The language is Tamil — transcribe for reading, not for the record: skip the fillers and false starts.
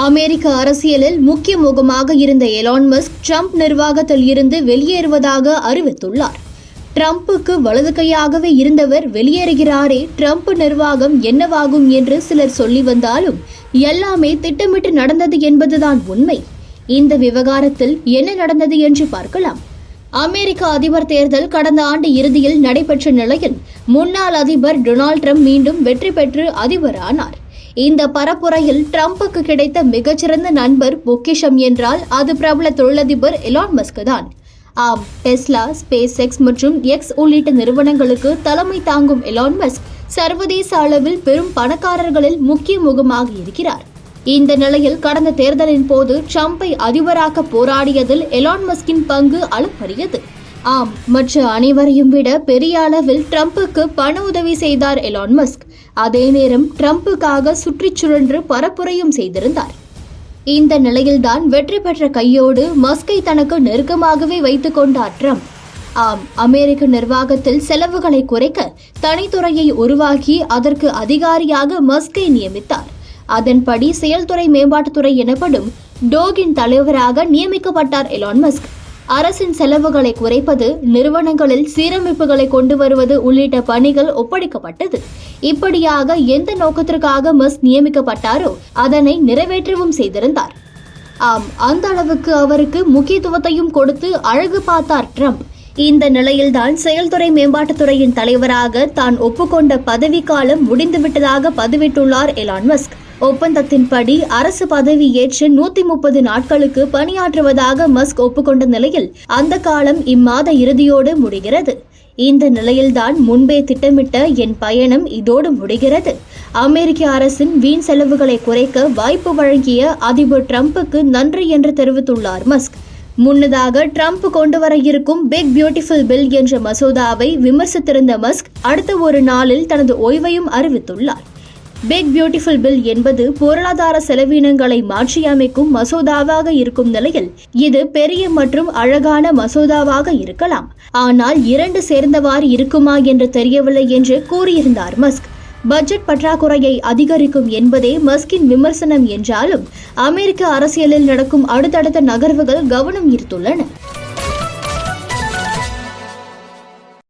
அமெரிக்க அரசியலில் முக்கிய முகமாக இருந்த எலான் மஸ்க் ட்ரம்ப் நிர்வாகத்தில் இருந்து வெளியேறுவதாக அறிவித்துள்ளார். ட்ரம்புக்கு வலது கையாகவே இருந்தவர் வெளியேறுகிறாரே, ட்ரம்ப் நிர்வாகம் என்னவாகும் என்று சிலர் சொல்லி வந்தாலும் எல்லாமே திட்டமிட்டு நடந்தது என்பதுதான் உண்மை. இந்த விவகாரத்தில் என்ன நடந்தது என்று பார்க்கலாம். அமெரிக்க அதிபர் தேர்தல் கடந்த ஆண்டு இறுதியில் நடைபெற்ற நிலையில் முன்னாள் அதிபர் டொனால்ட் ட்ரம்ப் மீண்டும் வெற்றி பெற்று அதிபரானார். இந்த பரப்புரையில் ட்ரம்புக்கு கிடைத்த மிகச்சிறந்த நண்பர் பொக்கிஷம் என்றால் அது பிரபல தொழிலதிபர் எலான் மஸ்க் தான். ஆம், டெஸ்லா, ஸ்பேஸ் எக்ஸ் மற்றும் எக்ஸ் உள்ளிட்ட நிறுவனங்களுக்கு தலைமை தாங்கும் எலான் மஸ்க் சர்வதேச அளவில் பெரும் பணக்காரர்களில் முக்கிய முகமாக இருக்கிறார். இந்த நிலையில் கடந்த தேர்தலின் போது ட்ரம்பை அதிபராக்க போராடியதில் எலான் மஸ்கின் பங்கு அளப்பரியது. ஆம், மற்ற அனைவரையும் விட பெரிய அளவில் ட்ரம்புக்கு பண உதவி செய்தார் எலான் மஸ்க். அதே நேரம் ட்ரம்புக்காக சுற்றிச் சுழன்று பரப்புரையும் செய்திருந்தார். இந்த நிலையில்தான் வெற்றி பெற்ற கையோடு மஸ்கை தனக்கு நெருக்கமாகவே வைத்துக் கொண்டார் ட்ரம்ப். ஆம், அமெரிக்க நிர்வாகத்தில் செலவுகளை குறைக்க தனித்துறையை உருவாக்கி அதற்கு அதிகாரியாக மஸ்கை நியமித்தார். அதன்படி செயல்துறை மேம்பாட்டுத்துறை எனப்படும் டோகின் தலைவராக நியமிக்கப்பட்டார் எலான் மஸ்க். அரசின் செலவுகளை குறைப்பது, நிறுவனங்களில் சீரமைப்புகளை கொண்டு வருவது உள்ளிட்ட பணிகள் ஒப்படைக்கப்பட்டது. இப்படியாக எந்த நோக்கத்திற்காக மஸ்க் நியமிக்கப்பட்டாரோ அதனை நிறைவேற்றவும் செய்திருந்தார். ஆம், அந்த அளவுக்கு அவருக்கு முக்கியத்துவத்தையும் கொடுத்து அழகு பார்த்தார் ட்ரம்ப். இந்த நிலையில்தான் செயல்துறை மேம்பாட்டுத்துறையின் தலைவராக தான் ஒப்புக்கொண்ட பதவிக்காலம் முடிந்துவிட்டதாக பதிவிட்டுள்ளார் எலான் மஸ்க். ஒப்பந்தத்தின்படி அரசு பதவி ஏற்று 130 நாட்களுக்கு பணியாற்றுவதாக மஸ்க் ஒப்புக்கொண்ட நிலையில் அந்த காலம் இம்மாத இறுதியோடு முடிகிறது. இந்த நிலையில்தான் முன்பே திட்டமிட்ட என் பயணம் இதோடு முடிகிறது. அமெரிக்க அரசின் வீண் செலவுகளை குறைக்க வாய்ப்பு வழங்கிய அதிபர் ட்ரம்புக்கு நன்றி என்று தெரிவித்துள்ளார் மஸ்க். முன்னதாக ட்ரம்ப் கொண்டு வர இருக்கும் பிக் பியூட்டிஃபுல் பில் என்ற மசோதாவை விமர்சித்திருந்த மஸ்க் அடுத்த ஒரு நாளில் தனது ஓய்வையும் அறிவித்துள்ளார். பிக் பியூட்டிஃபுல் பில் என்பது பொருளாதார செலவினங்களை மாற்றியமைக்கும் மசோதாவாக இருக்கும் நிலையில் இது பெரிய மற்றும் அழகான மசோதாவாக இருக்கலாம், ஆனால் 2 சேர்ந்தவாறு இருக்குமா என்று தெரியவில்லை என்று கூறியிருந்தார் மஸ்க். பட்ஜெட் பற்றாக்குறையை அதிகரிக்கும் என்பதே மஸ்கின் விமர்சனம் என்றாலும் அமெரிக்க அரசியலில் நடக்கும் அடுத்தடுத்த நகர்வுகள் கவனம் ஈர்த்துள்ளன.